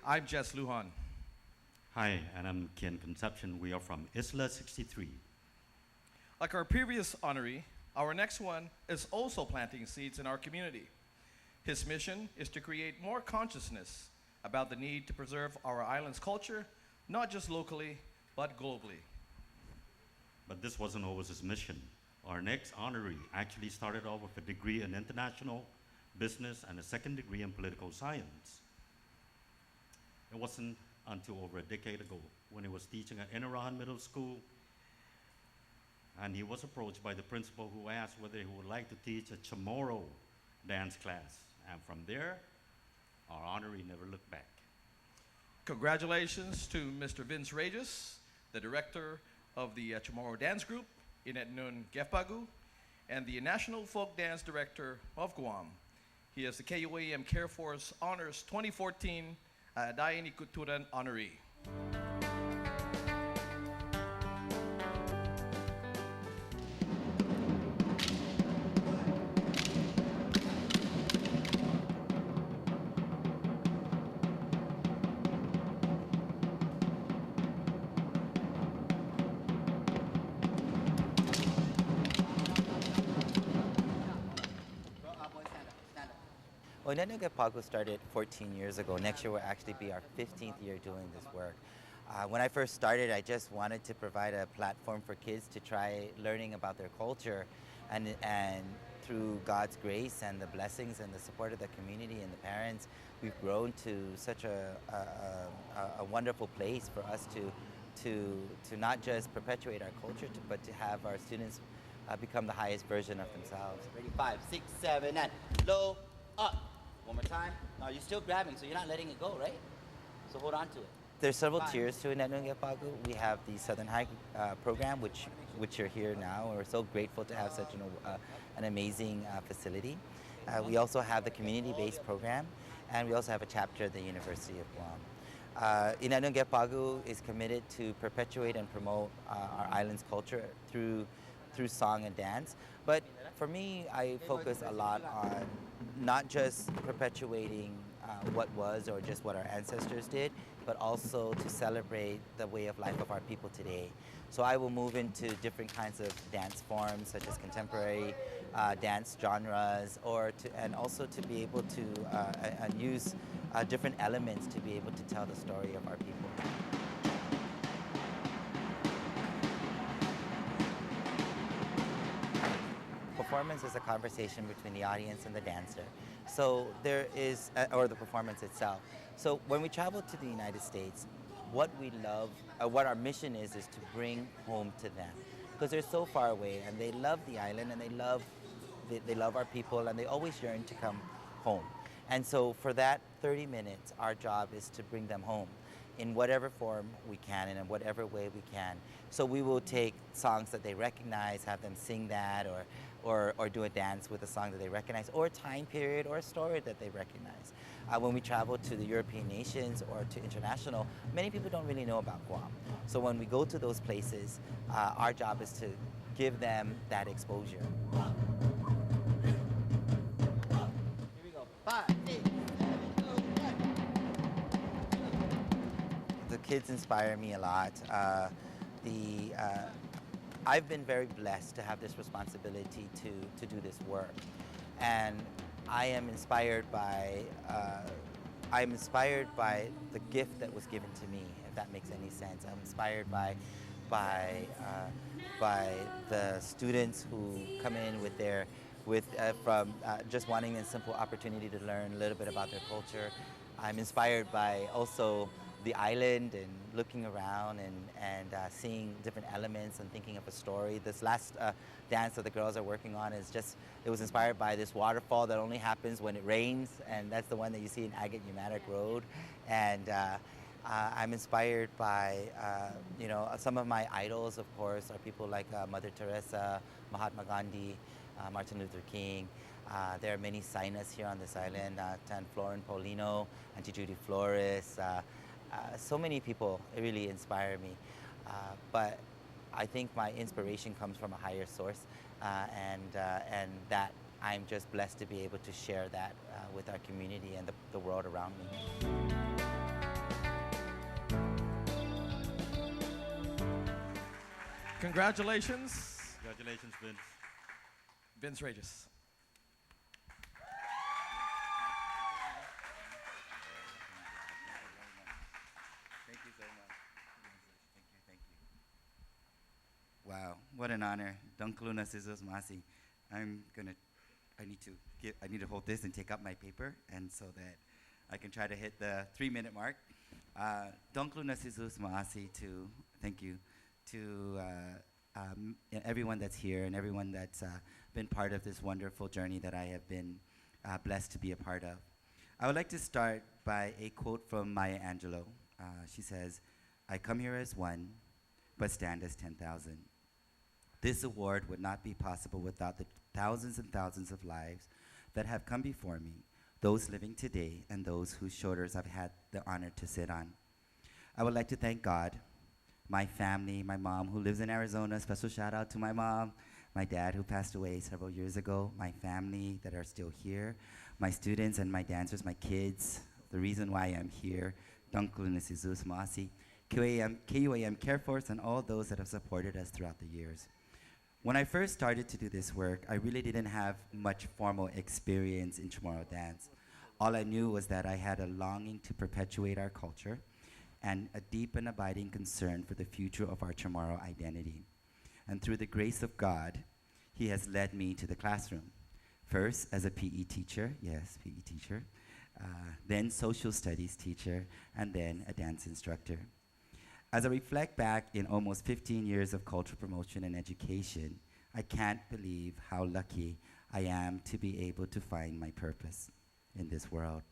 I'm Jess Lujan. Hi, and I'm Ken Conception. We are from Isla 63. Like our previous honoree, our next one is also planting seeds in our community. His mission is to create more consciousness about the need to preserve our island's culture, not just locally, but globally. But this wasn't always his mission. Our next honoree actually started off with a degree in international business and a second degree in political science. It wasn't until over a decade ago when he was teaching at Inarahan Middle School and he was approached by the principal who asked whether he would like to teach a Chamorro dance class. And from there, our honoree never looked back. Congratulations to Mr. Vince Regis, the director of the Chamorro Dance Group in Etnun Gefpagu, and the National Folk Dance Director of Guam. He is the KUAM Care Force Honors 2014 Dayan ni Kuturan honoree. Well, Pago started 14 years ago. Next year will actually be our 15th year doing this work. When I first started, I just wanted to provide a platform for kids to try learning about their culture, and through God's grace and the blessings and the support of the community and the parents, we've grown to such a wonderful place for us to not just perpetuate our culture, but to have our students become the highest version of themselves. Ready, 5, 6, 7, and low, up. One more time. Now you're still grabbing, so you're not letting it go, right? So hold on to it. There's several tiers to Pago. We have the Southern High program, which are here now. We're so grateful to have such an amazing facility. We also have the community-based program, and we also have a chapter at the University of Guam. Pago is committed to perpetuate and promote our island's culture through song and dance. But for me, I focus a lot on not just perpetuating what was or just what our ancestors did, but also to celebrate the way of life of our people today. So I will move into different kinds of dance forms, such as contemporary dance genres, and also to be able to use different elements to be able to tell the story of our people. Performance is a conversation between the audience and the dancer. So there is, or the performance itself. So when we travel to the United States, what we love, what our mission is to bring home to them. Because they're so far away and they love the island and they love our people and they always yearn to come home. And so for that 30 minutes, our job is to bring them home in whatever form we can and in whatever way we can. So we will take songs that they recognize, have them sing that, or do a dance with a song that they recognize, or a time period or a story that they recognize. When we travel to the European nations or to international, many people don't really know about Guam. So when we go to those places, our job is to give them that exposure. Here we go. 5, 6, 7, 8. The kids inspire me a lot. I've been very blessed to have this responsibility to do this work, and I am inspired by the gift that was given to me, if that makes any sense. I'm inspired by the students who come in from just wanting a simple opportunity to learn a little bit about their culture. I'm inspired by also the island and looking around and seeing different elements and thinking of a story. This last dance that the girls are working on it was inspired by this waterfall that only happens when it rains, and that's the one that you see in Agate Umatic Road. And I'm inspired by, some of my idols, of course, are people like Mother Teresa, Mahatma Gandhi, Martin Luther King. There are many Sainas here on this island, Tan Florin Paulino, Auntie Judy Flores. So many people really inspire me, but I think my inspiration comes from a higher source, and that I'm just blessed to be able to share that with our community and the world around me. Congratulations, Congratulations, Vince. Vince Regis. Thank you so much. Thank you. Wow, what an honor. Dunkluna Sizos Masi. I need to hold this and take out my paper, and so that I can try to hit the 3-minute mark. Dunkluna Sizos Masi thank you, to everyone that's here and everyone that's been part of this wonderful journey that I have been blessed to be a part of. I would like to start by a quote from Maya Angelou. She says, "I come here as one, but stand as 10,000. This award would not be possible without the thousands and thousands of lives that have come before me, those living today and those whose shoulders I've had the honor to sit on. I would like to thank God, my family, my mom who lives in Arizona, special shout out to my mom, my dad who passed away several years ago, my family that are still here, my students and my dancers, my kids, the reason why I'm here, KUAM Care Force, and all those that have supported us throughout the years. When I first started to do this work, I really didn't have much formal experience in Chamorro dance. All I knew was that I had a longing to perpetuate our culture and a deep and abiding concern for the future of our Chamorro identity. And through the grace of God, He has led me to the classroom. First as a PE teacher, yes, PE teacher, then social studies teacher, and then a dance instructor. As I reflect back in almost 15 years of cultural promotion and education, I can't believe how lucky I am to be able to find my purpose in this world.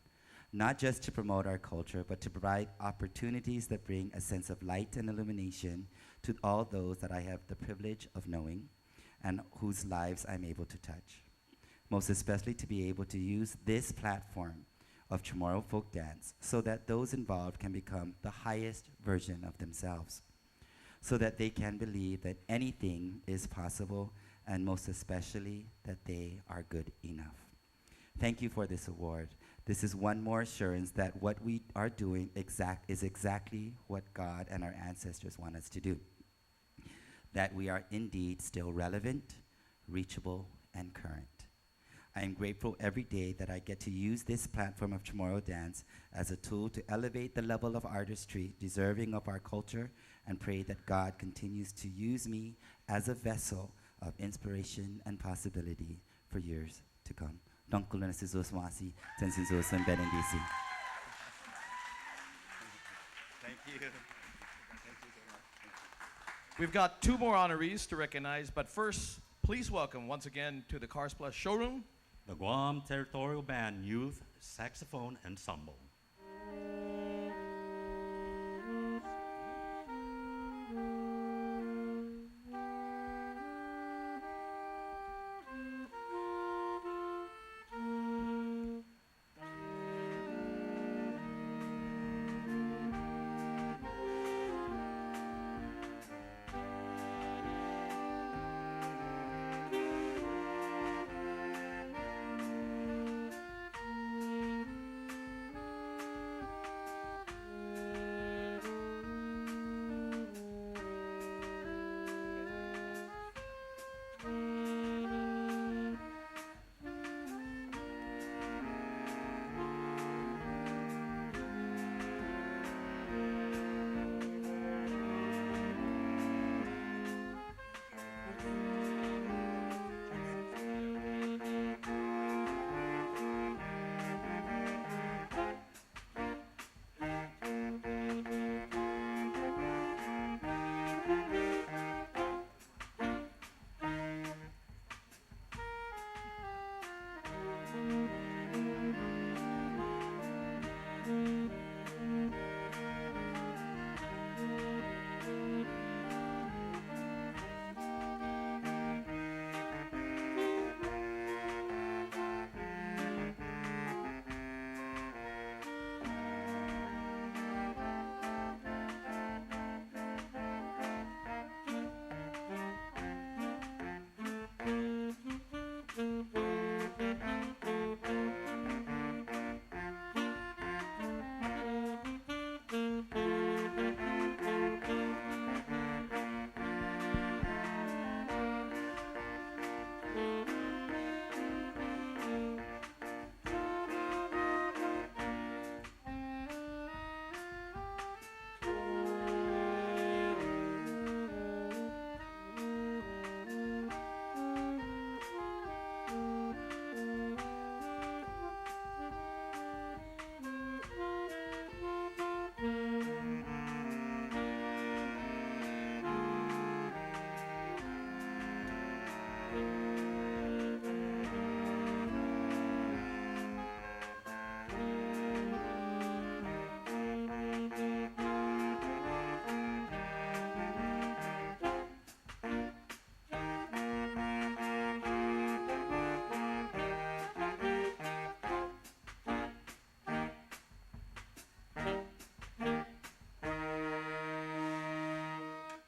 Not just to promote our culture, but to provide opportunities that bring a sense of light and illumination to all those that I have the privilege of knowing and whose lives I'm able to touch. Most especially to be able to use this platform of Chamorro folk dance so that those involved can become the highest version of themselves, so that they can believe that anything is possible, and most especially that they are good enough. Thank you for this award. This is one more assurance that what we are doing is exactly what God and our ancestors want us to do, that we are indeed still relevant, reachable, and current. I am grateful every day that I get to use this platform of Chamorro dance as a tool to elevate the level of artistry deserving of our culture, and pray that God continues to use me as a vessel of inspiration and possibility for years to come. Thank you. We've got 2 more honorees to recognize, but first, please welcome once again to the Cars Plus showroom, The Guam Territorial Band Youth Saxophone Ensemble.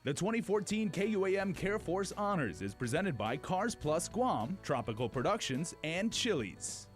The 2014 KUAM Care Force Honors is presented by Cars Plus Guam, Tropical Productions, and Chili's.